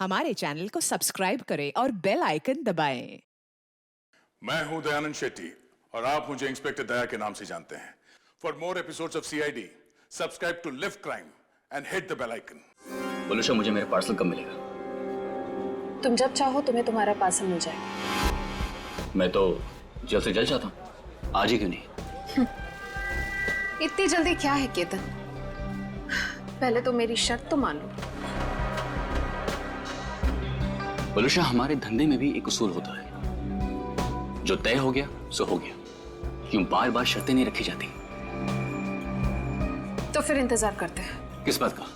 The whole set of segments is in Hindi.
हमारे चैनल को सब्सक्राइब करें और बेल आइकन दबाएं। मैं हूं दयानंद शेट्टी और आप मुझे इंस्पेक्टर दया के नाम से जानते हैं। For more episodes of CID subscribe to lift crime and hit the bell icon. बोलो मुझे मेरा पार्सल कब मिलेगा? तुम जब चाहो तुम्हें तुम्हारा पार्सल मिल जाएगा। मैं तो जल्द से जल्द चाहता हूँ, आज ही क्यों नहीं? इतनी जल्दी क्या है केतन? पहले तो मेरी शर्त तो मान लो। बोलूशा, हमारे धंधे में भी एक उसूल होता है, जो तय हो गया सो हो गया। क्यों बार बार शर्तें नहीं रखी जाती? तो फिर इंतजार करते हैं। किस बात का?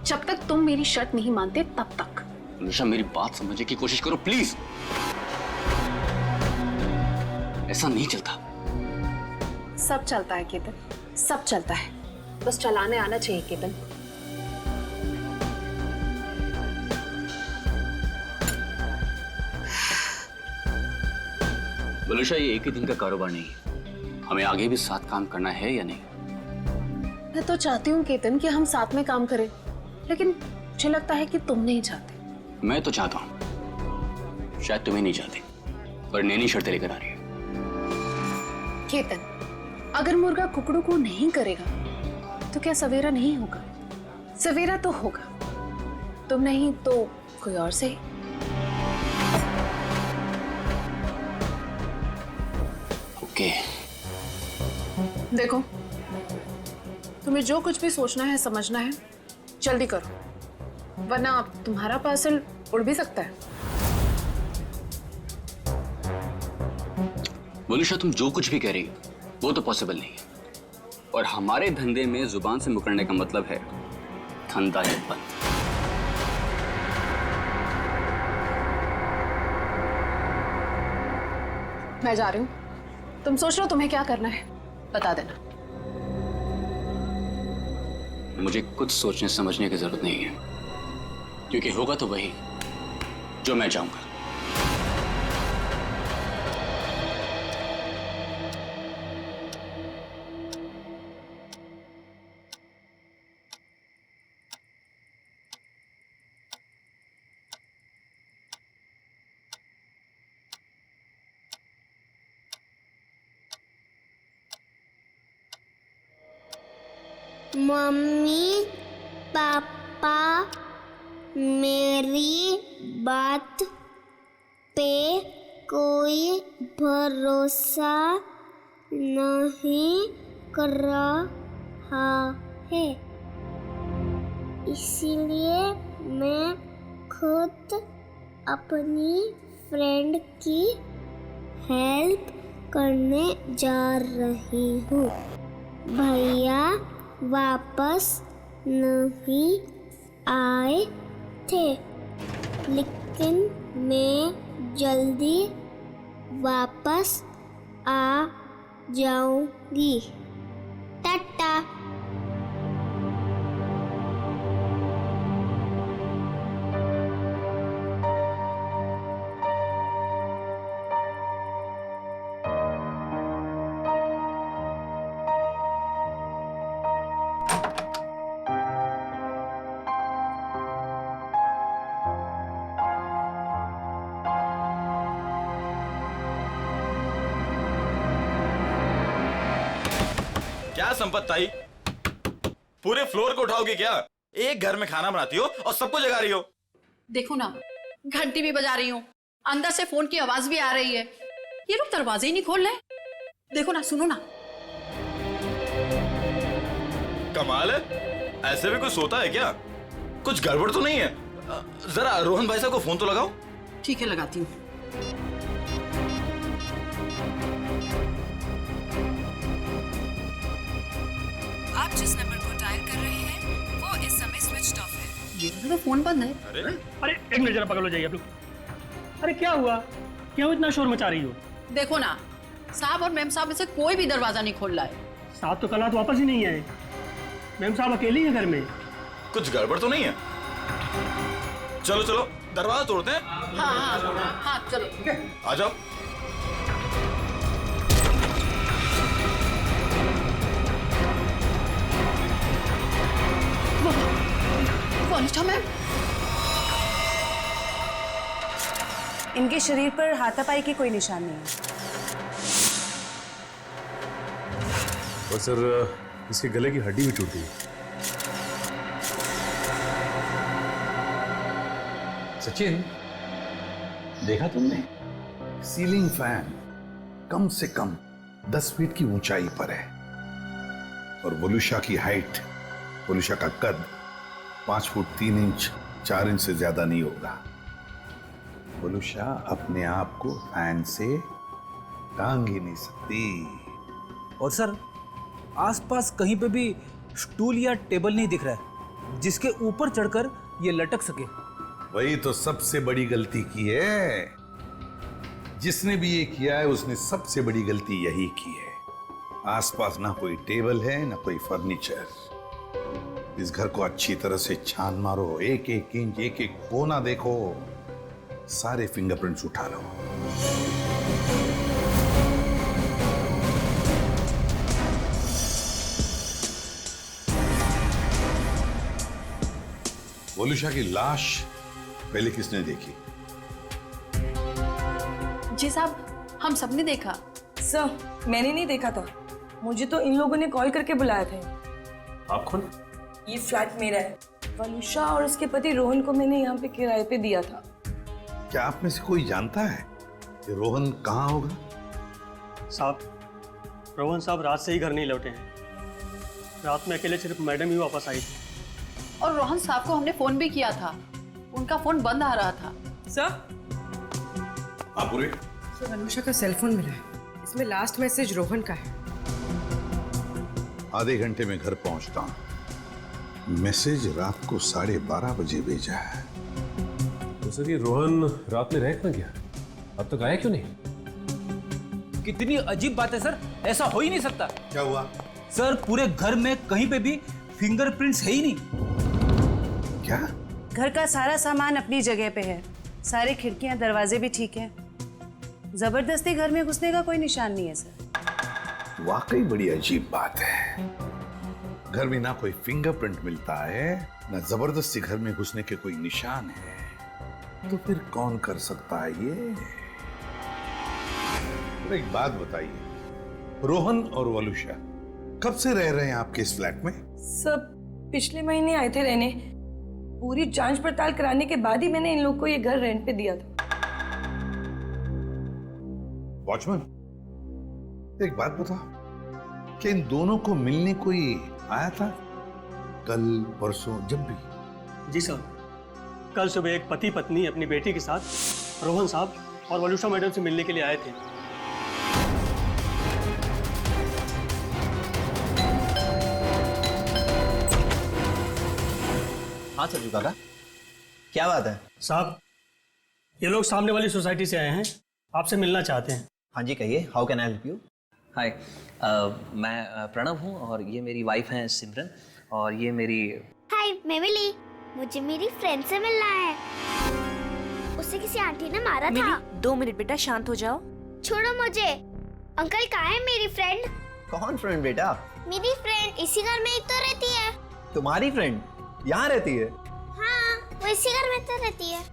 जब तक तुम मेरी शर्त नहीं मानते तब तक। बोलूशा, मेरी बात समझने की कोशिश करो प्लीज। ऐसा नहीं चलता। सब चलता है केतन, सब चलता है, बस चलाने आना चाहिए केतन। बोलूशा, ये एक ही दिन का कारोबार नहीं है, हमें आगे भी साथ काम करना है या नहीं? मैं तो चाहती हूँ केतन कि हम साथ में काम करें, लेकिन मुझे लगता है कि तुम नहीं चाहते। मैं तो चाहता हूँ, शायद तुम्हें नहीं चाहते, पर नैनी शर्तें लेकर आ रही है। केतन, अगर मुर्गा कुकड़ू को नहीं करेगा तो क्या सवेरा नहीं होगा? सवेरा तो होगा, तुम नहीं तो कोई और सही। ओके। देखो, तुम्हें जो कुछ भी सोचना है समझना है जल्दी करो, वरना तुम्हारा पार्सल उड़ भी सकता है। बोलूशा, तुम जो कुछ भी कह रही हो वो तो पॉसिबल नहीं है, और हमारे धंधे में जुबान से मुकरने का मतलब है धंधा है बंद। मैं जा रही हूँ, तुम सोच लो तुम्हें क्या करना है, बता देना। मुझे कुछ सोचने समझने की जरूरत नहीं है, क्योंकि होगा तो वही जो मैं चाहूंगा। मम्मी पापा मेरी बात पे कोई भरोसा नहीं कर रहा है, इसीलिए मैं खुद अपनी फ्रेंड की हेल्प करने जा रही हूँ। भैया वापस नहीं आए थे, लेकिन मैं जल्दी वापस आ जाऊंगी। टाटा। क्या संपत ताई, पूरे फ्लोर को उठाओगी क्या? एक घर में खाना बनाती हो और सबको जगा रही हो। देखो ना, घंटी भी बजा रही हूँ, अंदर से फोन की आवाज भी आ रही है, ये लोग दरवाजे ही नहीं खोल रहे। देखो ना, सुनो ना। कमाल है, ऐसे भी कोई सोता है क्या? कुछ गड़बड़ तो नहीं है? जरा रोहन भाई साहब को फोन तो लगाओ। ठीक है, लगाती हूँ। आप जिस नंबर को डायल कर रहे हैं वो इस समय स्विच्ड ऑफ है। ये तो फोन बंद है। अरे एक मिनट, जरा पकड़ लो, जाइए आप लोग। अरे क्या हुआ? क्यों इतना शोर मचा रही हो? देखो ना, साहब और मैम साहब में से कोई भी दरवाजा नहीं खोल रहा है। साहब तो कल रात वापस ही नहीं आए। मैम साहब अकेले ही है घर में। कुछ गड़बड़ तो नहीं है? चलो चलो दरवाजा तोड़ते हैं। हाँ हाँ हाँ, चलो आ जाओ। वनिष्ठा मैम, इनके शरीर पर हाथापाई के कोई निशान नहीं है। और सर इसके गले की हड्डी भी टूटी है। सचिन, देखा तुमने? सीलिंग फैन कम से कम 10 फीट की ऊंचाई पर है और वलुषा की हाइट, वलुषा का कद 5 फुट 3 इंच 4 इंच से ज्यादा नहीं होगा। वलुषा अपने आप को फैन से टांग ही नहीं सकती। और सर आसपास कहीं पे भी स्टूल या टेबल नहीं दिख रहा है जिसके ऊपर चढ़कर ये लटक सके। वही तो सबसे बड़ी गलती की है। जिसने भी ये किया है उसने सबसे बड़ी गलती यही की है। आसपास ना कोई टेबल है ना कोई फर्नीचर। इस घर को अच्छी तरह से छान मारो, एक एक इंच एक एक कोना देखो, सारे फिंगरप्रिंट्स उठा लो। वलुषा की लाश पहले किसने देखी? जी साहब, हम सबने देखा। सर, मैंने नहीं देखा था, मुझे तो इन लोगों ने कॉल करके बुलाया था। आप कौन? ये फ्लैट मेरा है। वलुषा और उसके पति रोहन को मैंने यहाँ पे किराए पे दिया था। क्या आप में से कोई जानता है कि रोहन कहाँ होगा? साहब, रोहन साहब रात से ही घर नहीं लौटे हैं। रात में अकेले सिर्फ मैडम ही वापस आई थी। और रोहन साहब को हमने फोन भी किया था, उनका फोन बंद आ रहा था। सर, पूरे वलुषा का सेलफोन मिला है, इसमें लास्ट मैसेज रोहन का है। आधे घंटे में घर पहुंचता हूं। मैसेज रात को 12:30 बजे भेजा है। तो सर ये रोहन रात में रह कहाँ गया? अब तक आया क्यों नहीं? कितनी अजीब बात है सर, ऐसा हो ही नहीं सकता। क्या हुआ? सर पूरे घर में कहीं पे भी फिंगरप्रिंट्स है ही नहीं। क्या? घर का सारा सामान अपनी जगह पे है, सारे खिड़कियां दरवाजे भी ठीक हैं। जबरदस्ती घर में घुसने का कोई निशान नहीं है सर। वाकई बड़ी अजीब बात है। घर में ना कोई फिंगरप्रिंट मिलता है ना जबरदस्ती घर में घुसने के कोई निशान है, तो फिर कौन कर सकता है ये? तो एक बात बताइए, रोहन और वलुषा कब से रह रहे हैं आपके इस फ्लैट में? सब पिछले महीने आए थे रहने। पूरी जांच पड़ताल कराने के बाद ही मैंने इन लोग को ये घर रेंट पे दिया था। वॉचमैन, एक बात बता, क्या इन दोनों को मिलने कोई आया था कल परसों जब भी? जी सर, कल सुबह एक पति पत्नी अपनी बेटी के साथ रोहन साहब और वलुषा मैडम से मिलने के लिए आए थे। हाँ सरजू काका, क्या बात है? साहब, ये लोग सामने वाली सोसाइटी से आए हैं, आपसे मिलना चाहते हैं। हाँ जी कहिए, how can I help you? Hi, मैं प्रणव हूँ और ये मेरी वाइफ हैं सिमरन और ये मेरी। हाय, मैं मिली। मुझे मेरी फ्रेंड से मिलना है। उसे किसी आंटी ने मारा था। 2 मिनट बेटा, शांत हो जाओ। छोड़ो मुझे। अंकल कहाँ है मेरी फ्रेंड? कौन फ्रेंड बेटा? मेरी फ्रेंड इसी घर में ही तो रहती है। तुम्हारी फ्रेंड यहाँ रहती है? हाँ, वो इसी घर में तो रहती है।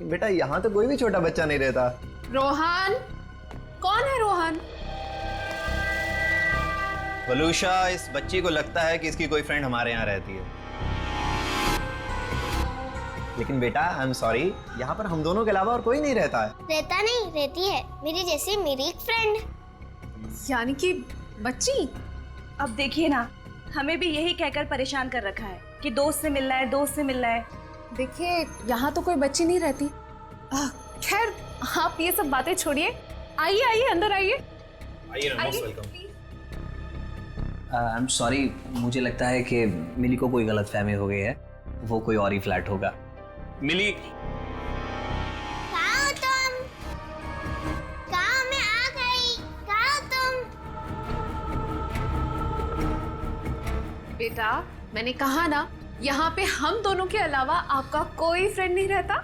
बेटा यहाँ तो कोई भी छोटा बच्चा नहीं रहता। रोहन, कौन है रोहन? वलुषा, इस बच्ची को लगता है कि इसकी कोई फ्रेंड हमारे यहाँ रहती है, लेकिन बेटा आई एम सॉरी, यहाँ पर हम दोनों के अलावा और कोई नहीं रहता है। रहता नहीं, रहती है मेरी जैसी मेरी एक फ्रेंड। यानी कि बच्ची? अब देखिए ना, हमें भी यही कहकर परेशान कर रखा है कि दोस्त से मिलना है, दोस्त से मिलना है। देखिए, यहाँ तो कोई बच्ची नहीं रहती। खैर, आप ये सब बातें छोड़िए। आइए आइए, अंदर आइए। आई एम सॉरी, मुझे लगता है कि मिली को कोई गलतफहमी हो गई है, वो कोई और ही फ्लैट होगा। मिली, कहाँ हो तुम? कहाँ? मैं आ गई। कहाँ हो तुम? बेटा, मैंने कहा ना, यहाँ पे हम दोनों के अलावा आपका कोई फ्रेंड नहीं रहता।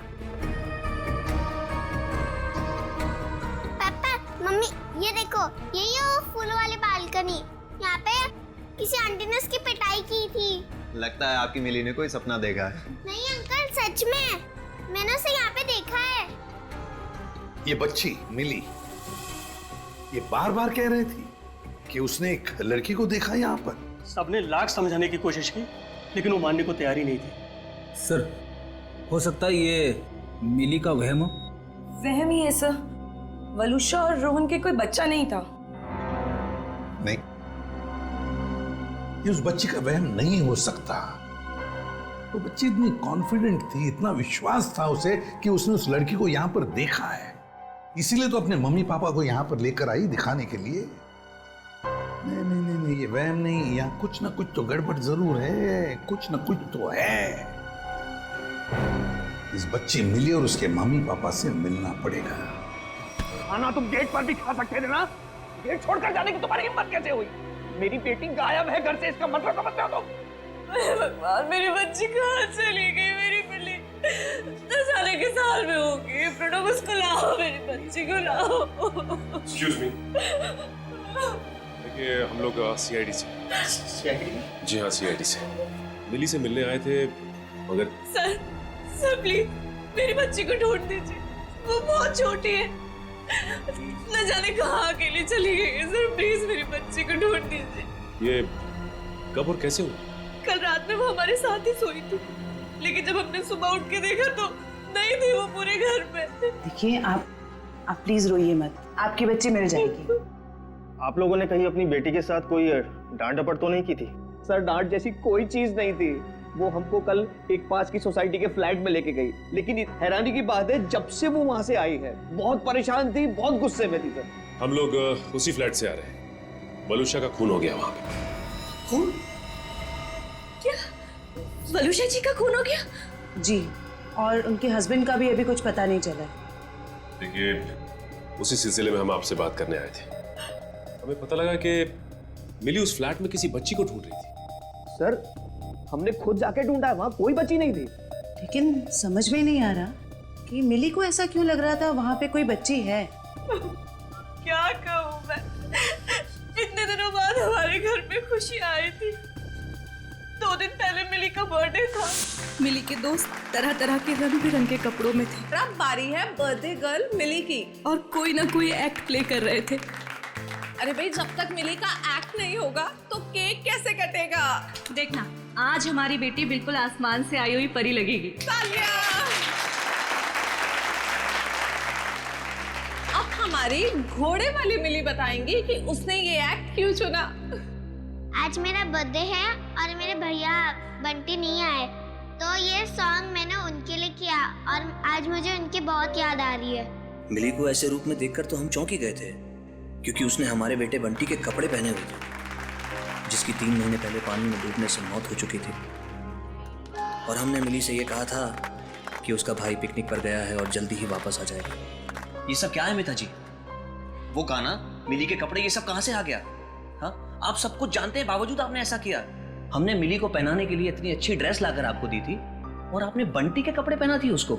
पापा, मम्मी, ये देखो, यही है वो फूल वाली बालकनी। यहाँ पे किसी आंटी ने उसकी पिटाई की थी। लगता है आपकी मिली ने कोई सपना देखा है। नहीं अंकल, सच में मैंने उसे यहाँ पे देखा है। ये बच्ची मिली, ये बार बार कह रही थी कि उसने एक लड़की को देखा यहाँ पर। सबने लाख समझाने की कोशिश की लेकिन वो मानने को तैयार ही नहीं थी। सर हो सकता है ये मिली का वहम हो। वहम ही है सर, वलुषा और रोहन के कोई बच्चा नहीं था। नहीं, ये उस बच्ची का वहम नहीं हो सकता। वो बच्ची इतनी कॉन्फिडेंट थी, इतना विश्वास था उसे कि उसने उस लड़की को यहाँ पर देखा है, इसीलिए तो अपने मम्मी पापा को यहाँ पर लेकर आई दिखाने के लिए। नहीं नहीं नहीं नहीं, ये वहम नहीं, यहाँ कुछ ना कुछ तो गड़बड़ जरूर है, कुछ ना कुछ तो है। इस बच्ची मिली और उसके मम्मी पापा से मिलना पड़ेगा। खाना तुम गेट पर भी खा सकते थे ना, गेट छोड़कर जाने की तुम्हारी हिम्मत कैसे हुई? मेरी बेटी गायब है घर से, इसका मतलब समझते हो तुम? भगवान, मेरी बच्ची कहाँ चली गई? मेरी बिल्ली 10 साल के साल में होगी। प्रणव, उसको लाओ, मेरी बच्ची को लाओ। एक्सक्यूज मी, देखिए हम लोग सीआईडी से। जी हाँ, सीआईडी से मिली से मिलने आए थे, मगर सर प्लीज मेरी बच्ची को ढूंढ दीजिए, वो बहुत छोटी है, न जाने कहाँ अकेली चली गई है। सर प्लीज मेरी बच्ची को ढूंढ दीजिए। ये कब और कैसे हुआ? कल रात में वो हमारे साथ ही सोई थी, लेकिन जब हमने सुबह उठ के देखा तो नहीं थी वो पूरे घर में। देखिए आप प्लीज रोइए मत, आपकी बच्ची मिल जाएगी। आप लोगों ने कहीं अपनी बेटी के साथ कोई डांट डपट तो नहीं की थी? सर डांट जैसी कोई चीज नहीं थी। वो हमको कल एक पास की सोसाइटी के फ्लैट में लेके गई, लेकिन हैरानी की बात है जब से वो वहां से आई है बहुत परेशान थी, बहुत गुस्से में थी। सर हम लोग उसी फ्लैट से आ रहे हैं। वलुषा का खून हो गया वहां पे। खून? क्या वलुषा जी का खून हो गया? जी, और उनके हस्बैंड का भी अभी कुछ पता नहीं चला। देखिए उसी सिलसिले में हम आपसे बात करने आए थे। हमें पता लगा कि मिली उस फ्लैट में किसी बच्ची को ढूंढ रही थी। सर हमने खुद जाके ढूंढा, वहां कोई बच्ची नहीं थी। लेकिन समझ में नहीं आ रहा कि मिली को ऐसा क्यों लग रहा था वहां पे कोई बच्ची है। क्या कहूँ मैं, इतने दिनों बाद हमारे घर में खुशी आई थी। 2 दिन पहले मिली का बर्थडे था। मिली के दोस्त तरह तरह के रंग बिरंगे कपड़ों में थे। अब बारी है बर्थडे गर्ल मिली की, और कोई ना कोई एक्ट प्ले कर रहे थे। अरे भाई, जब तक मिली का एक्ट नहीं होगा तो केक कैसे कटेगा? देखना, आज हमारी बेटी बिल्कुल आसमान से आई हुई परी लगेगी। तालियां! अब हमारी घोड़े वाली मिली बताएंगी कि उसने ये एक्ट क्यों चुना। आज मेरा बर्थडे है और मेरे भैया बंटी नहीं आए, तो ये सॉन्ग मैंने उनके लिए किया और आज मुझे उनकी बहुत याद आ रही है। मिली को ऐसे रूप में देखकर तो हम चौंक ही गए थे, क्योंकि उसने हमारे बेटे बंटी के कपड़े पहने हुए थे, जिसकी 3 महीने पहले पानी में डूबने से मौत हो चुकी थी। और हमने मिली से ये कहा था कि उसका भाई पिकनिक पर गया है और जल्दी ही वापस आ जाएगा। ये सब क्या है मिता जी? वो गाना, मिली के कपड़े, ये सब कहां से आ गया? हाँ, आप सब कुछ जानते हैं, बावजूद आपने ऐसा किया। हमने मिली को पहनाने के लिए इतनी अच्छी ड्रेस लाकर आपको दी थी, और आपने बंटी के कपड़े पहना दिए उसको।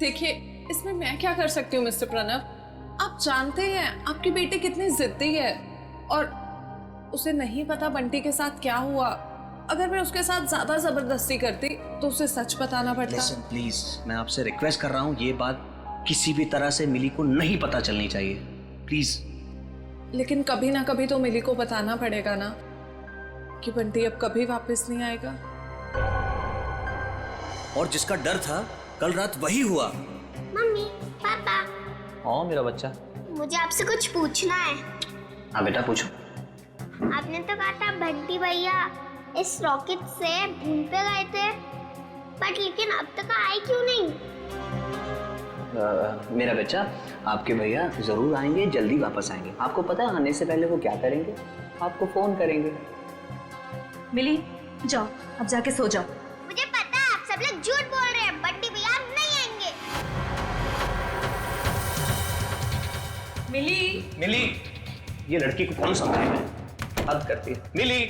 देखिए, इसमें मैं क्या कर सकती हूँ मिस्टर प्रणव? आप जानते हैं आपकी बेटी कितनी जिद्दी है, और उसे नहीं पता बंटी के साथ क्या हुआ। अगर मैं उसके साथ ज्यादा जबरदस्ती करती तो उसे सच बताना पड़ता। लिसन प्लीज, मैं आपसे रिक्वेस्ट कर रहा हूँ, ये बात किसी भी तरह से मिली को नहीं पता चलनी चाहिए, प्लीज। लेकिन कभी ना कभी तो मिली को बताना पड़ेगा ना कि बंटी अब कभी वापस नहीं आएगा। और जिसका डर था कल रात वही हुआ। मम्मी, पापा, हाँ मेरा बच्चा, मुझे आपसे कुछ पूछना है। हाँ बेटा पूछो। आपने तो कहा था बंटी भैया इस रॉकेट से मून पे गए थे, बट लेकिन अब तक आए क्यों नहीं? मेरा बच्चा, आपके भैया जरूर आएंगे, जल्दी वापस आएंगे। आपको पता है आने से पहले वो क्या करेंगे? आपको फोन करेंगे। मिली, जाओ अब जाके सो जाओ। मुझे पता है आप सब लोग झूठ बोल रहे हैं, बंटी भैया अब नहीं आएंगे। मिली, ये लड़की को कौन समझाएगा? हद करती है। मिली,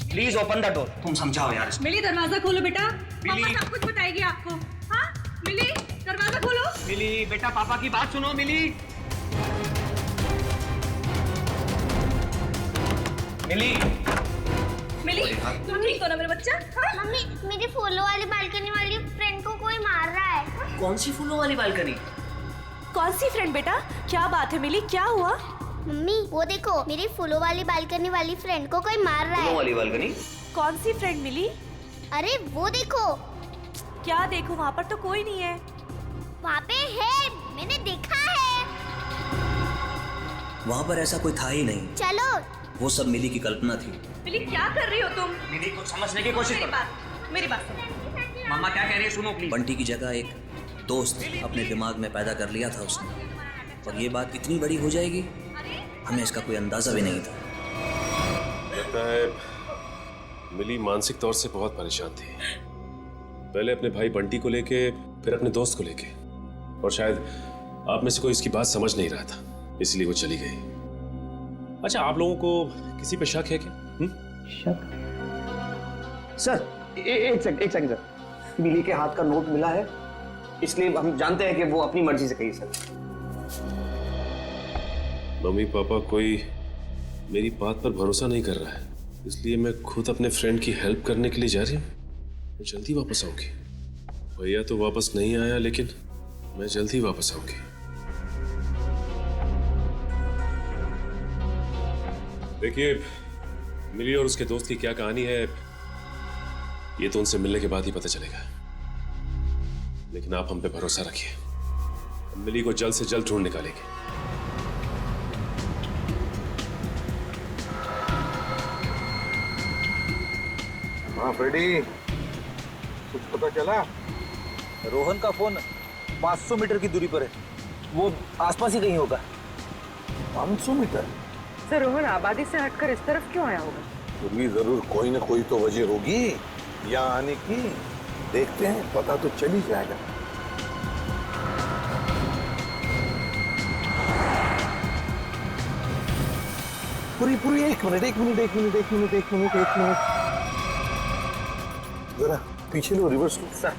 प्लीज ओपन द डोर। तुम समझाओ यार। मिली, दरवाजा खोलो बेटा, पापा सब कुछ बताएगी आपको। हाँ मिली, दरवाजा खोलो। मिली बेटा, पापा की बात सुनो। मिली, मिली, मिली, तुम ठीक हो ना मेरा बच्चा? हाँ? मम्मी, मेरी फूलों वाली बालकनी वाली फ्रेंड को कोई मार रहा है। कौन सी फूलों वाली बालकनी? कौन सी फ्रेंड बेटा? क्या बात है मिली, क्या हुआ? मम्मी वो देखो, मेरी फूलों वाली बालकनी वाली फ्रेंड को कोई मार रहा है। वाली बालकनी? कौन सी फ्रेंड मिली? अरे वो देखो। क्या देखो? वहाँ पर तो कोई नहीं है। वहाँ पे है, मैंने देखा है। वहाँ पर ऐसा कोई था ही नहीं। चलो। वो सब मिली की कल्पना थी। मिली क्या कर रही हो तुम? मिली को समझने की कोशिश करो। मेरी बात सुनो। मम्मा क्या कह रही है सुनो प्लीज। बंटी की जगह एक दोस्त अपने दिमाग में पैदा कर लिया था उसने, और ये बात इतनी बड़ी हो जाएगी हमें इसका कोई अंदाजा भी नहीं था। लगता है मिली मानसिक तौर से बहुत परेशान थी, पहले अपने भाई बंटी को लेके, फिर अपने दोस्त को लेके, और शायद आप में से कोई इसकी बात समझ नहीं रहा था, इसलिए वो चली गई। अच्छा, आप लोगों को किसी पे शक है क्या? शक? सर एक सेकंड सर, मिली के हाथ का नोट मिला है, इसलिए हम जानते हैं कि वो अपनी मर्जी से गई। सर मम्मी पापा कोई मेरी बात पर भरोसा नहीं कर रहा है, इसलिए मैं खुद अपने फ्रेंड की हेल्प करने के लिए जा रही हूँ। मैं जल्दी वापस आऊंगी। भैया तो वापस नहीं आया, लेकिन मैं जल्दी वापस आऊंगी। देखिए, मिली और उसके दोस्त की क्या कहानी है ये तो उनसे मिलने के बाद ही पता चलेगा, लेकिन आप हम पे भरोसा रखिए, हम मिली को जल्द से जल्द ढूंढ निकालेंगे। हाँ फ्रेडी, कुछ पता चला? रोहन का फोन 500 मीटर की दूरी पर है, वो आसपास ही कहीं होगा। 500 मीटर? सर रोहन आबादी से हटकर इस तरफ क्यों आया होगा? फिर भी जरूर कोई ना कोई तो वजह होगी यहाँ आने की। देखते हैं, पता तो चल ही जाएगा। पूरी एक मिनट जरा पीछे लो, रिवर्स लो। सर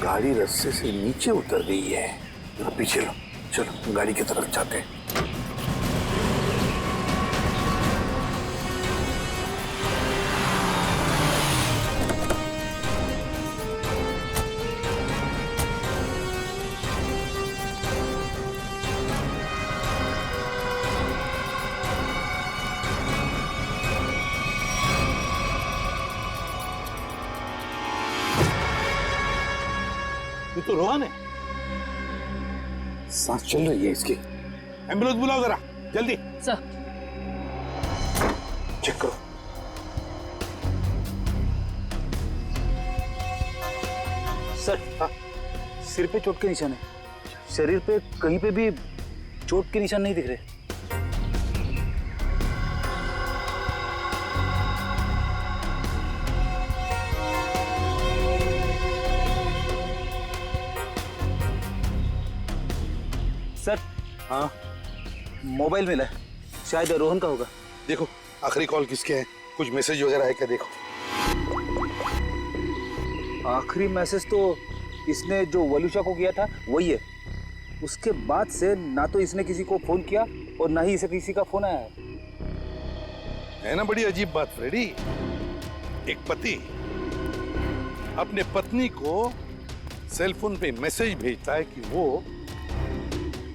गाड़ी रास्ते से नीचे उतर गई है, जरा पीछे लो। चलो गाड़ी की तरफ जाते हैं। ये तो रोहन है, सांस चल रही है इसकी। एम्बुलेंस बुलाओ जरा जल्दी। सर चेक करो। सर हाँ, सिर पे चोट के निशान है, शरीर पे कहीं पे भी चोट के निशान नहीं दिख रहे। सर हाँ, मोबाइल मिला है, शायद रोहन का होगा। देखो आखिरी कॉल किसके है, कुछ मैसेज वगैरह है क्या? देखो आखिरी मैसेज तो इसने जो वलुषा को किया था वही है। उसके बाद से ना तो इसने किसी को फोन किया और ना ही इसे किसी का फोन आया है ना। बड़ी अजीब बात फ्रेडी, एक पति अपने पत्नी को सेल फोन पे मैसेज भेजता है कि वो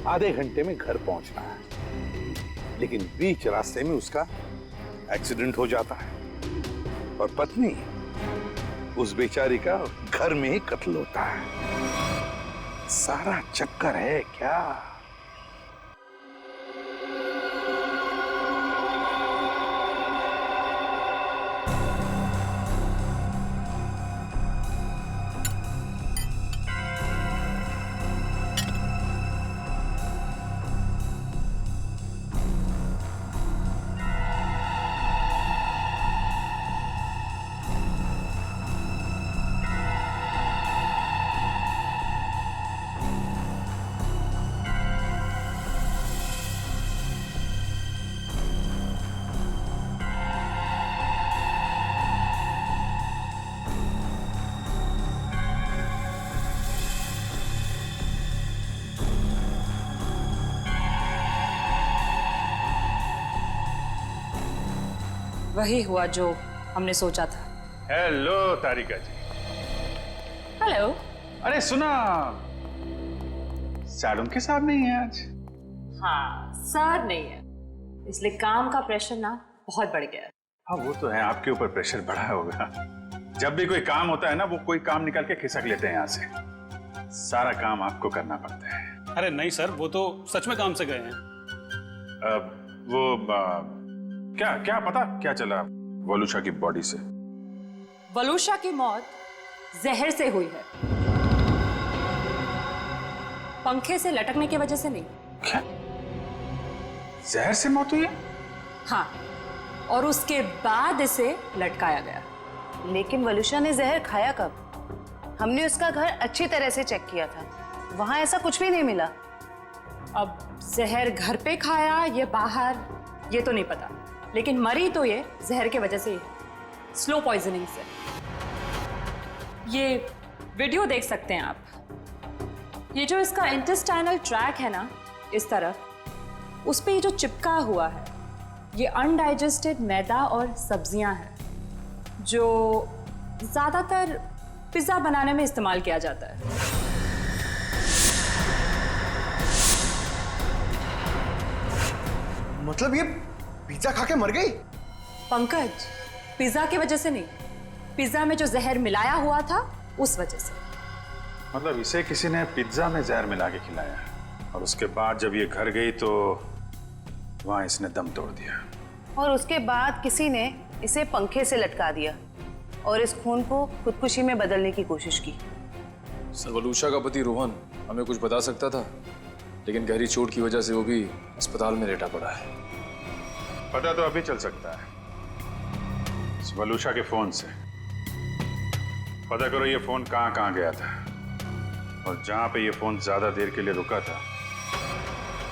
आधे घंटे में घर पहुंचना है, लेकिन बीच रास्ते में उसका एक्सीडेंट हो जाता है और पत्नी उस बेचारी का घर में ही कत्ल होता है। सारा चक्कर है क्या? वही हुआ जो हमने सोचा था। हेलो तारिका जी। हेलो। अरे सुना, सैलून के साहब नहीं है आज। हाँ, सर नहीं है, इसलिए काम का प्रेशर ना बहुत बढ़ गया है। हाँ वो तो है, आपके ऊपर प्रेशर बढ़ा होगा। जब भी कोई काम होता है ना, वो कोई काम निकाल के खिसक लेते हैं यहाँ से। सारा काम आपको करना पड़ता है। अरे नहीं सर, वो तो सच में काम से गए हैं। क्या पता क्या चला वलूशा की बॉडी से? वलूशा की मौत जहर से हुई है, पंखे से लटकने की वजह से नहीं। क्या? जहर से मौत हुई है? हाँ, और उसके बाद इसे लटकाया गया। लेकिन वलूशा ने जहर खाया कब? हमने उसका घर अच्छी तरह से चेक किया था, वहां ऐसा कुछ भी नहीं मिला। अब जहर घर पे खाया या बाहर ये तो नहीं पता, लेकिन मरी तो ये जहर की वजह से ही, स्लो पॉइजनिंग से। ये वीडियो देख सकते हैं आप। ये जो इसका इंटेस्टाइनल ट्रैक है ना, इस तरफ, उस पे ये जो चिपका हुआ है, ये अनडाइजेस्टेड मैदा और सब्जियां हैं जो ज्यादातर पिज्जा बनाने में इस्तेमाल किया जाता है। मतलब ये पिज्जा खा के मर गई? पंकज, पिज्जा की वजह से नहीं, पिज्जा में जो जहर मिलाया हुआ था उस वजह से। मतलब इसे किसी ने पिज्जा में जहर मिला के खिलाया, और उसके बाद जब ये घर गई तो वहां इसने दम तोड़ दिया, और उसके बाद किसी ने इसे पंखे से लटका दिया और इस खून को खुदकुशी में बदलने की कोशिश की। सर, वलूशा का पति रोहन हमें कुछ बता सकता था, लेकिन गहरी चोट की वजह से वो भी अस्पताल में लेटा पड़ा है। पता तो अभी चल सकता है, इस वलूशा के फोन से। पता करो ये फोन कहाँ गया था, और जहां पे ये फोन ज्यादा देर के लिए रुका था,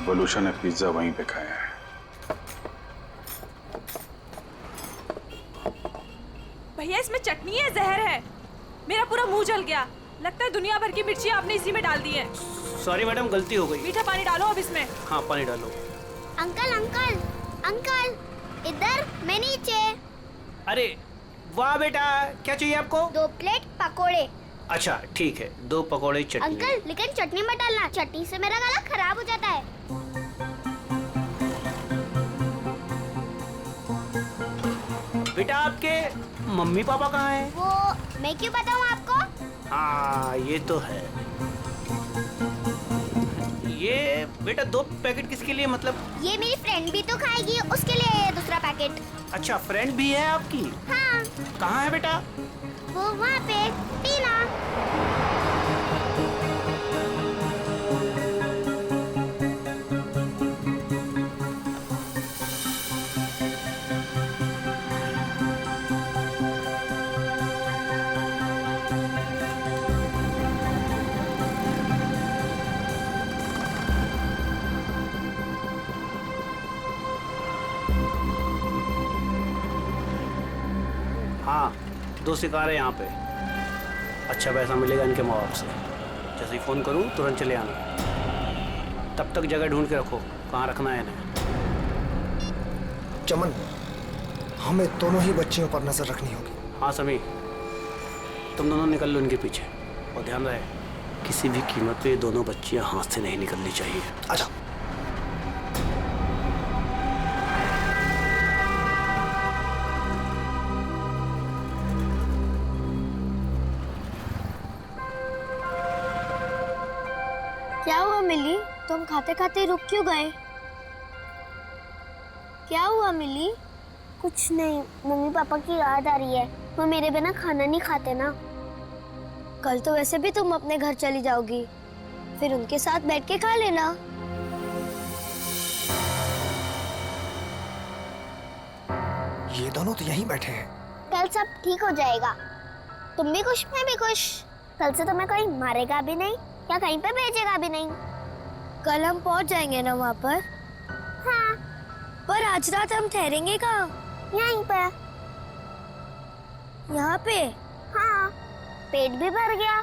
वलूशा ने पिज्जा वहीं पे खाया है। भैया इसमें चटनी है, जहर है। मेरा पूरा मुंह जल गया। लगता है दुनिया भर की मिर्ची आपने इसी में डाल दी है। सॉरी मैडम, गलती हो गई। मीठा पानी डालो अब इसमें। हाँ, पानी डालो। अंकल अंकल अंकल, इधर, मैं नीचे। अरे वाह बेटा, क्या चाहिए आपको? 2 प्लेट पकोड़े। अच्छा ठीक है, 2 पकोड़े चटनी। अंकल लेकिन चटनी मत डालना, चटनी से मेरा गला खराब हो जाता है। बेटा आपके मम्मी पापा कहाँ हैं? वो मैं क्यों बताऊँ आपको? हाँ ये तो है। ये बेटा 2 पैकेट किसके लिए? मतलब ये मेरी फ्रेंड भी तो खाएगी, उसके लिए ये दूसरा पैकेट। अच्छा, फ्रेंड भी है आपकी? हाँ। कहाँ है बेटा? वो वहाँ पे, टीना। हाँ, 2 शिकार है यहाँ पे। अच्छा पैसा मिलेगा इनके माँ बाप से। जैसे ही फ़ोन करूँ तुरंत चले आना। तब तक जगह ढूंढ के रखो, कहाँ रखना है इन्हें। चमन, हमें दोनों ही बच्चियों पर नजर रखनी होगी। हाँ समी, तुम दोनों निकल लो इनके पीछे, और ध्यान रहे किसी भी कीमत पे ये दोनों बच्चियाँ हाथ से नहीं निकलनी चाहिए। अच्छा। क्या हुआ मिली, तुम खाते खाते रुक क्यों गए? क्या हुआ मिली? कुछ नहीं, मम्मी पापा की याद आ रही है। वो मेरे बिना खाना नहीं खाते ना। कल तो वैसे भी तुम अपने घर चली जाओगी, फिर उनके साथ बैठ के खा लेना। ये दोनों तो यहीं बैठे हैं। कल सब ठीक हो जाएगा। तुम भी खुश, मैं भी खुश। कल से तुम्हें कोई मारेगा भी नहीं या कहीं पे भेजेगा भी नहीं। कल हम पहुंच जाएंगे ना वहाँ पर? हाँ। पर आज रात हम ठहरेंगे कहाँ? यहीं पे। यहाँ पे? हाँ। पेट भी भर गया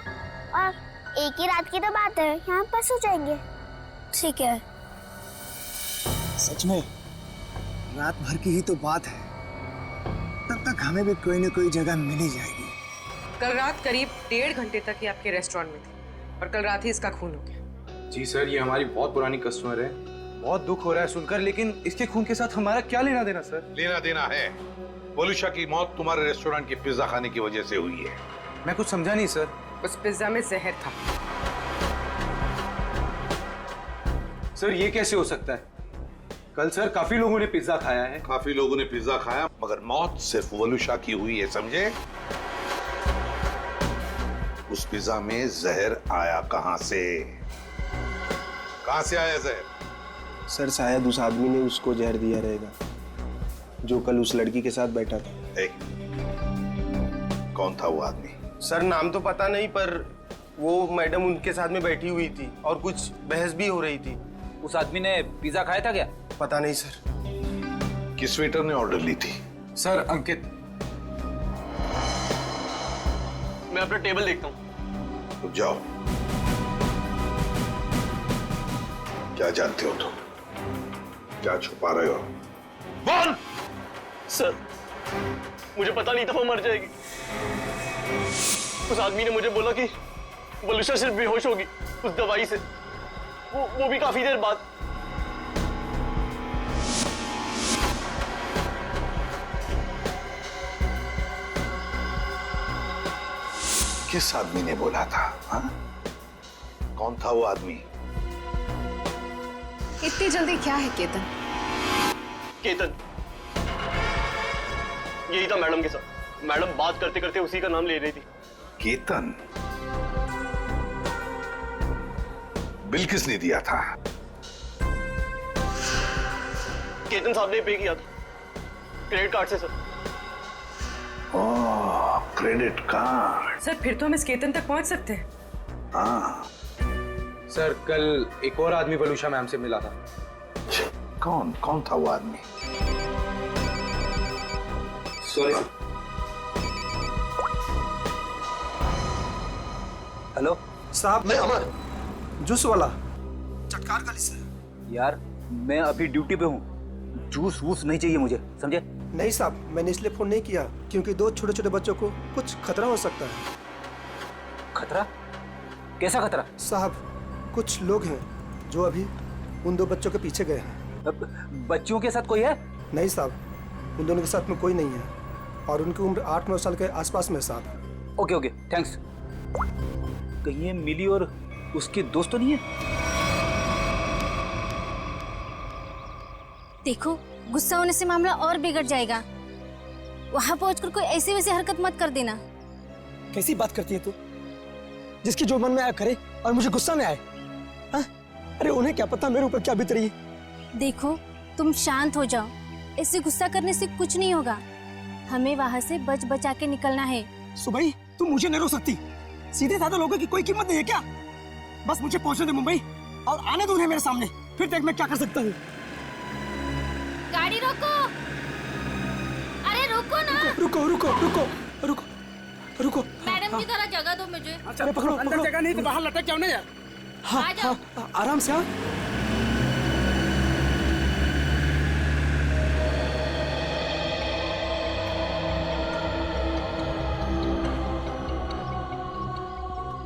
और एक ही रात की तो बात है, यहाँ पर सो जाएंगे। ठीक है। सच में रात भर की ही तो बात है। तब तक हमें भी कोई न कोई जगह मिल ही जाएगी। कल रात करीब 1.5 घंटे तक ही आपके रेस्टोरेंट में थी और कल रात ही इसका खून हो गया। जी सर, ये हमारी बहुत पुरानी कस्टमर है। बहुत दुख हो रहा है सुनकर, लेकिन इसके खून के साथ हमारा क्या लेना देना सर? लेना देना है। वलुशा की मौत तुम्हारे रेस्टोरेंट के पिज्जा खाने की वजह से हुई है। मैं कुछ समझा नहीं सर। उस पिज्जा में जहर था। सर ये कैसे हो सकता है? कल सर काफी लोगों ने पिज्जा खाया है। काफी लोगों ने पिज्जा खाया, मगर मौत सिर्फ वलुशा की हुई है, समझे? उस पिज्जा में जहर आया कहां से? कहां से आया जहर? सर शायद उस आदमी ने उसको जहर दिया रहेगा जो कल उस लड़की के साथ बैठा था। कौन था वो आदमी? सर नाम तो पता नहीं, पर वो मैडम उनके साथ में बैठी हुई थी और कुछ बहस भी हो रही थी। उस आदमी ने पिज्जा खाया था क्या? पता नहीं सर। किस वेटर ने ऑर्डर ली थी? सर अंकित। मैं अपना टेबल देखता हूँ। तो जाओ। क्या जानते हो तुम? क्या छुपा रहे हो? बोल! सर मुझे पता नहीं था वो मर जाएगी। उस आदमी ने मुझे बोला कि वलुशा सिर्फ बेहोश होगी उस दवाई से, वो भी काफी देर बाद। किस आदमी ने बोला था? हाँ? कौन था वो आदमी? इतनी जल्दी क्या है केतन? केतन यही था मैडम के साथ। मैडम बात करते करते उसी का नाम ले रही थी। केतन? बिल किसने दिया था? केतन साहब ने पे किया था क्रेडिट कार्ड से सर। ओह, क्रेडिट कार्ड। सर फिर तो हम इस केतन तक पहुंच सकते हैं। हाँ। सर कल एक और आदमी वलुशा मैम से मिला था। कौन था वो आदमी? सॉरी। हेलो साहब, मैं अमर, जूस वाला, चटकार गली से। यार मैं अभी ड्यूटी पे हूँ, जूस वूस नहीं चाहिए मुझे, समझे? नहीं साहब, मैंने इसलिए फोन नहीं किया क्योंकि 2 छोटे छोटे बच्चों को कुछ खतरा हो सकता है। खतरा? कैसा खतरा? साहब कुछ लोग हैं जो अभी उन 2 बच्चों के पीछे गए हैं। बच्चियों के साथ कोई है? नहीं साहब, उन दोनों के साथ में कोई नहीं है और उनकी उम्र 8-9 साल के आसपास में साहब। Okay okay thanks. कहीं ये मिली और उसके दोस्त तो नहीं है? देखो गुस्सा होने से मामला और बिगड़ जाएगा। वहां पहुंचकर कोई ऐसी वैसी हरकत मत कर देना। कैसी बात करती है तू? जिसकी जो मन में आया करे और मुझे गुस्सा में आए? हाँ? अरे उन्हें क्या पता मेरे ऊपर क्या बीत रही है। देखो तुम शांत हो जाओ, ऐसे गुस्सा करने से कुछ नहीं होगा। हमें वहां से बच बचा के निकलना है। सुबह तुम मुझे नहीं रोक सकती। सीधे साधे लोगों की कोई कीमत नहीं है क्या? बस मुझे पहुंचने दे मुंबई और आने दो उन्हें मेरे सामने, फिर देख मैं क्या कर सकता हूँ। गाड़ी रोको। अरे रोको ना। रुको रुको रुको रुको रुको। मैडम की तरह जगह दो मुझे। अरे पकड़ो, अंदर जगह नहीं तो बाहर लटक जाओ ना यार। हाँ हाँ आराम से। हाँ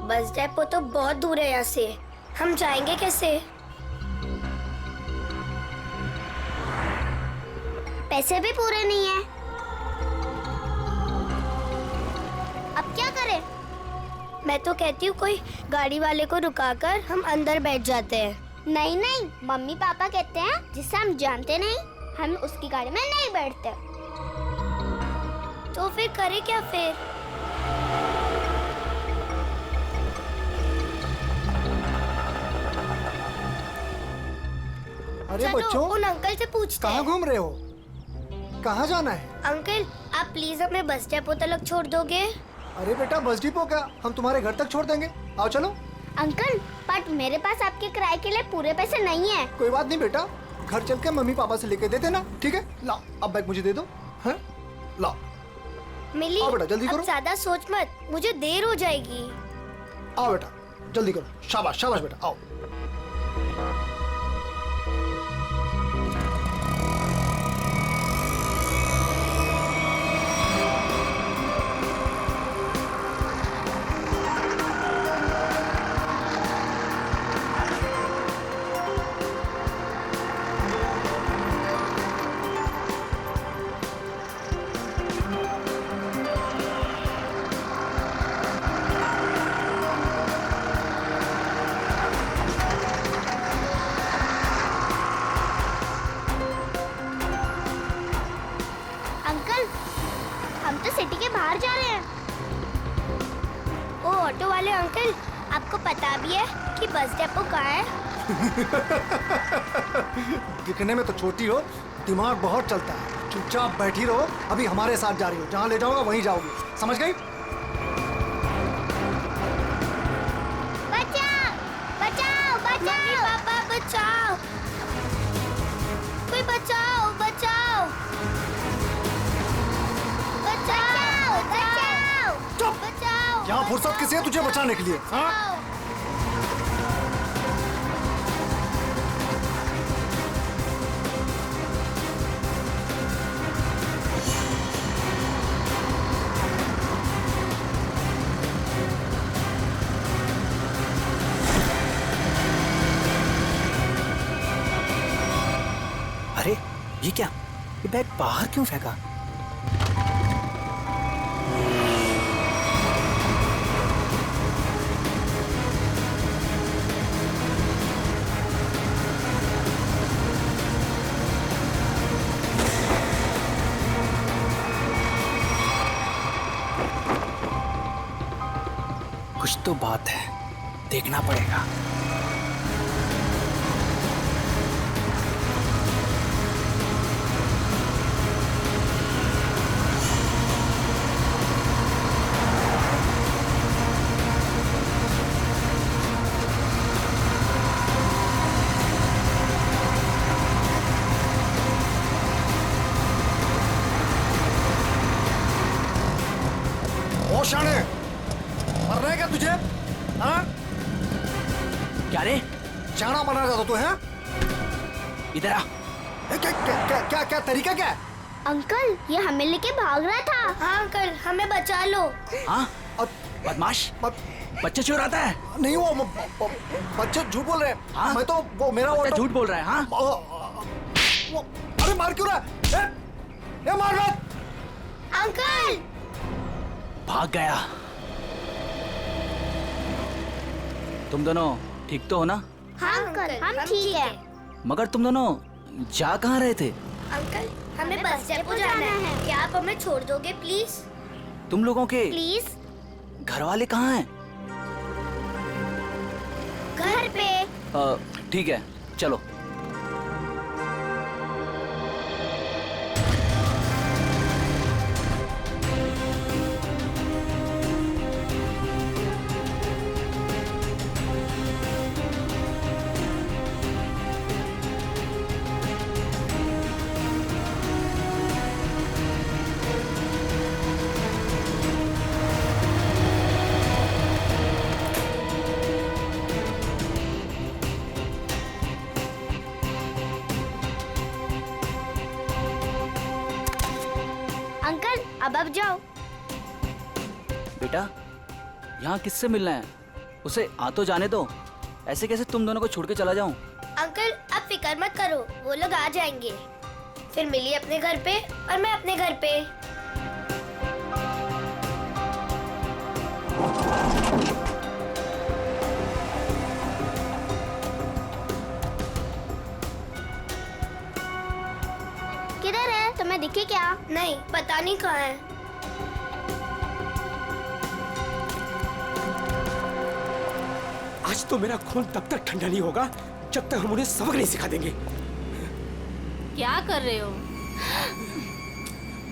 बस डेपो तो बहुत दूर है यहाँ से, हम जाएंगे कैसे? पैसे भी पूरे नहीं है। अब क्या करें? मैं तो कहती हूँ कोई गाड़ी वाले को रुकाकर हम अंदर बैठ जाते हैं। नहीं नहीं, मम्मी पापा कहते हैं जिसे हम जानते नहीं हम उसकी गाड़ी में नहीं बैठते। तो फिर करें क्या फिर? अरे बच्चों, उन अंकल से पूछते हैं। कहाँ घूम रहे हो? कहाँ जाना है? अंकल आप प्लीज हमें बस डेपो तक छोड़ दोगे? अरे बेटा बस डिपो क्या, हम तुम्हारे घर तक छोड़ देंगे। आओ चलो। अंकल बट मेरे पास आपके किराए के लिए पूरे पैसे नहीं है। कोई बात नहीं बेटा, घर चल के मम्मी पापा से लेके दे देना, ठीक है? लाओ अब बैग मुझे दे दो। हैं? लाओ। मिली आओ बेटा जल्दी करो। अब ज्यादा सोच मत, मुझे देर हो जाएगी। आओ बेटा जल्दी करो। शाबाश शाबाश बेटा, आओ। सिटी के बाहर जा रहे हैं। ओ ऑटो वाले अंकल, आपको पता भी है कि बस डिपो कहाँ है? दिखने में तो छोटी हो, दिमाग बहुत चलता है। चुपचाप बैठी रहो, अभी हमारे साथ जा रही हो, जहाँ ले जाऊंगा वहीं जाओगी, समझ गई? बचाओ बचाओ बचाओ, मम्मी पापा बचाओ, कोई बचाओ बचाओ बचाओ बचाओ। चुप! बचाओ। यहाँ फुर्सत किसी है तुझे बचाने के लिए? हाँ? अरे ये क्या? ये बैग बाहर क्यों फेंका? कुछ तो बात है, देखना पड़ेगा। ओ शाने, मरना है क्या तुझे? हाँ? क्या रे? शाना बनना चाहता तू है? इधर आ। क्या क्या क्या क्या क्या तरीका क्या है? अंकल, ये हमें लेके भाग रहा था। हाँ अंकल, हमें बचा लो। हाँ? बदमाश, बच्चे चुराता है? नहीं, वो बच्चे झूठ बोल रहे हैं। हाँ? मैं तो वो मेरा वो झूठ बोल रहा है। हाँ? अरे मार क्यों रहा है? ए मार मत! अंकल! भाग गया। तुम दोनों ठीक तो हो ना? हाँ अंकल, हम ठीक है। मगर तुम दोनों जा कहाँ रहे थे? अंकल, हमें बस डिपो जाना है। क्या आप हमें छोड़ दोगे प्लीज? तुम लोगों के प्लीज? घर वाले कहाँ हैं? घर पे। ठीक है, चलो। अंकल, अब जाओ। बेटा, यहाँ किससे मिलना है? उसे आ तो जाने दो। ऐसे कैसे तुम दोनों को छोड़ के चला जाऊं? अंकल, अब फिक्र मत करो, वो लोग आ जाएंगे। फिर मिली अपने घर पे और मैं अपने घर पे। किधर है? तुम्हें दिखे क्या? नहीं, पता नहीं कहाँ है। आज तो मेरा खून तब तक ठंडा नहीं होगा जब तक हम उन्हें सबक नहीं सिखा देंगे। क्या कर रहे हो?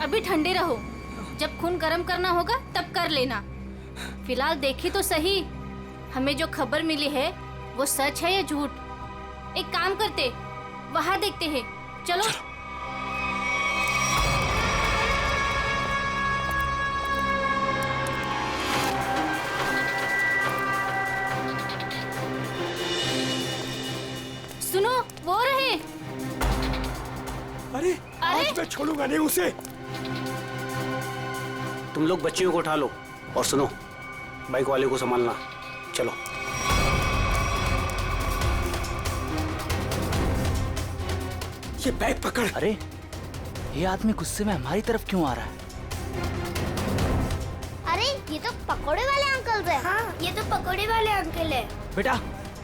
अभी ठंडे रहो, जब खून गर्म करना होगा तब कर लेना। फिलहाल देखी तो सही, हमें जो खबर मिली है वो सच है या झूठ? एक काम करते, वहां देखते हैं। चलो। सुनो, वो रहे। अरे आज मैं छोड़ूंगा नहीं उसे। तुम लोग बच्चियों को उठा लो और सुनो, बाइक वाले को संभालना। चलो। ये बैग पकड़। अरे ये आदमी गुस्से में हमारी तरफ क्यों आ रहा है? अरे ये तो पकोड़े वाले अंकल है। हाँ, ये तो पकोड़े वाले अंकल है। बेटा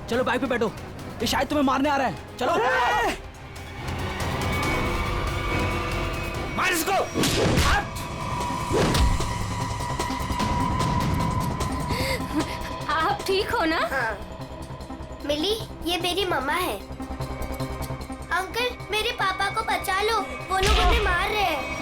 चलो बाइक पे बैठो, ये शायद तुम्हें मारने आ रहा है। चलो मार इसको। आप ठीक हो ना? हाँ। मिली, ये मेरी मम्मा है। अंकल, मेरे पापा को बचा लो, वो लोग उन्हें मार रहे हैं।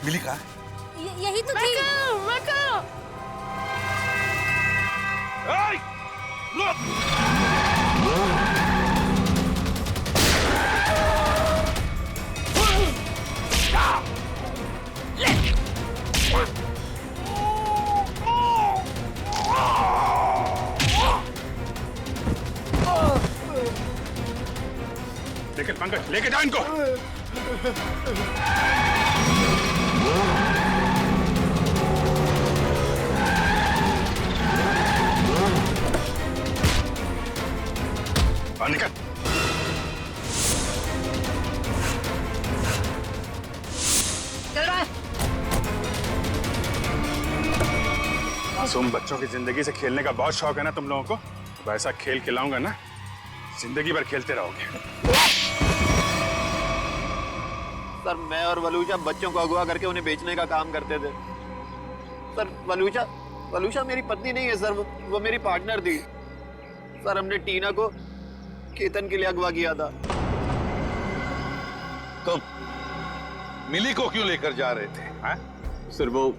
मिली कहाँ? यही तो थी। लेकिन पंकज, लेके जाओ इनको। निकल। चल रहा है। मासूम बच्चों की जिंदगी से खेलने का बहुत शौक है ना तुम लोगों को? तो ऐसा खेल खिलाऊंगा ना, जिंदगी भर खेलते रहोगे। सर, मैं और वलूशा बच्चों को अगवा करके उन्हें बेचने का काम करते थे। सर, वलूशा मेरी पत्नी नहीं है सर, वो मेरी पार्टनर थी। सर, हमने टीना को केतन के लिए अगवा किया था। तुम मिली को क्यों लेकर जा रहे थे? हाँ? सर, वो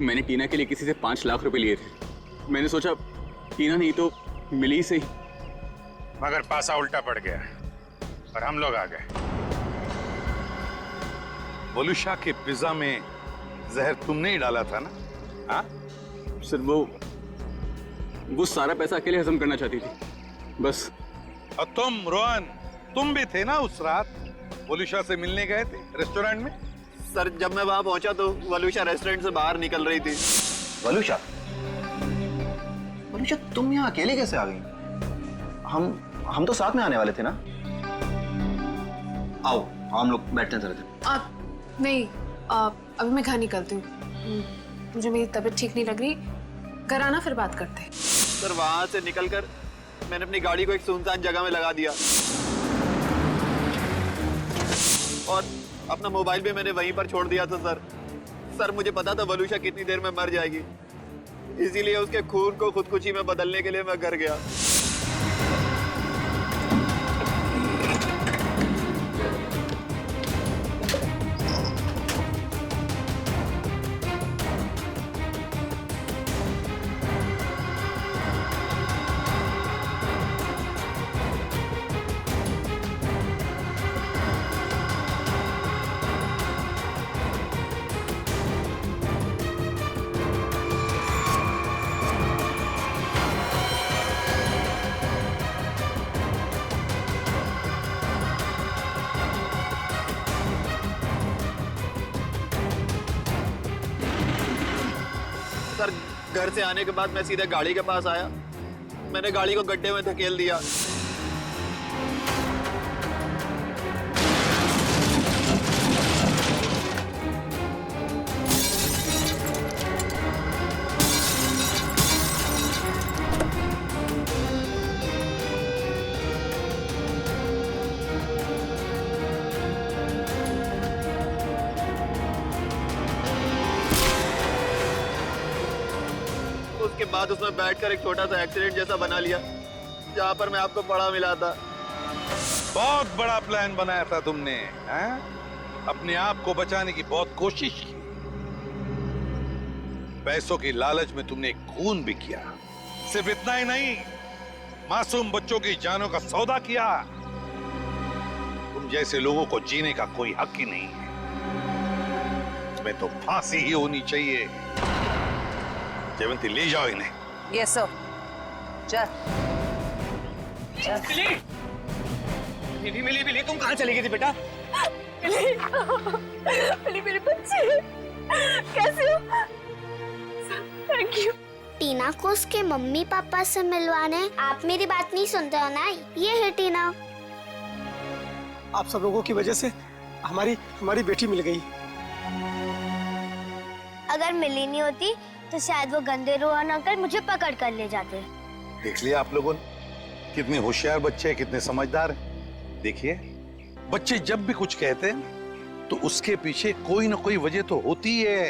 मैंने टीना के लिए किसी से 5 लाख रुपए लिए थे। मैंने सोचा टीना नहीं तो मिली से ही। मगर पासा उल्टा पड़ गया और हम लोग आ गए। वलूशा के पिज्जा में जहर तुमने ही डाला था ना? हाँ? सर, वो सारा पैसा अकेले हजम करना चाहती थी, बस। और तुम रोहन, तुम भी थे ना उस रात? वलूशा से मिलने गए थे रेस्टोरेंट में? सर, जब मैं वहां पहुंचा तो वलूशा रेस्टोरेंट से बाहर निकल रही थी। वलूशा, तुम यहाँ अकेले कैसे आ गई? हम तो साथ में आने वाले थे ना? आओ, हम लोग बैठते हैं जरा। नहीं, अभी मैं घर निकलती हूँ। मुझे मेरी तबीयत ठीक नहीं लग रही। घर आना, फिर बात करते हैं। सर, वहां से निकलकर मैंने अपनी गाड़ी को एक सुनसान जगह में लगा दिया और अपना मोबाइल भी मैंने वहीं पर छोड़ दिया था। सर, मुझे पता था वलूशा कितनी देर में मर जाएगी, इसीलिए उसके खून को खुदकुशी में बदलने के लिए मैं घर गया। सर, घर से आने के बाद मैं सीधे गाड़ी के पास आया। मैंने गाड़ी को गड्ढे में धकेल दिया। बाद उसमें बैठकर एक छोटा सा एक्सीडेंट जैसा बना लिया, जहाँ पर मैं आपको पड़ा मिला था। बहुत बड़ा प्लान बनाया था तुमने, हैं? अपने आप को बचाने की बहुत कोशिश की। पैसों की लालच में तुमने खून भी किया। सिर्फ इतना ही नहीं, मासूम बच्चों की जानों का सौदा किया। तुम जैसे लोगों को जीने का कोई हक ही नहीं है। तुम्हें तो फांसी ही होनी चाहिए। जयवंती, ले जाओ इन्हें। Yes sir. चल मिली तुम कहाँ चली गई थी बेटा? मिली मेरे बच्चे, कैसे हो? Thank you. टीना को उसके मम्मी पापा से मिलवाने। आप मेरी बात नहीं सुनते हो ना? ये है टीना। आप सब लोगों की वजह से हमारी बेटी मिल गई। अगर मिली नहीं होती तो शायद वो गंदे रोहन अंकल मुझे पकड़ कर ले जाते। देख लिया आप लोगों ने, कितने होशियार बच्चे हैं, कितने समझदार हैं। देखिए, बच्चे जब भी कुछ कहते हैं तो उसके पीछे कोई ना कोई वजह तो होती है।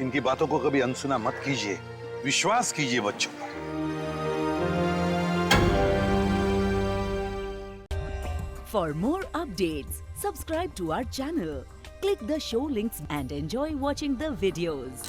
इनकी बातों को कभी अनसुना मत कीजिए, विश्वास कीजिए बच्चों पर। For more updates, subscribe to our channel, click the show links and enjoy watching the videos.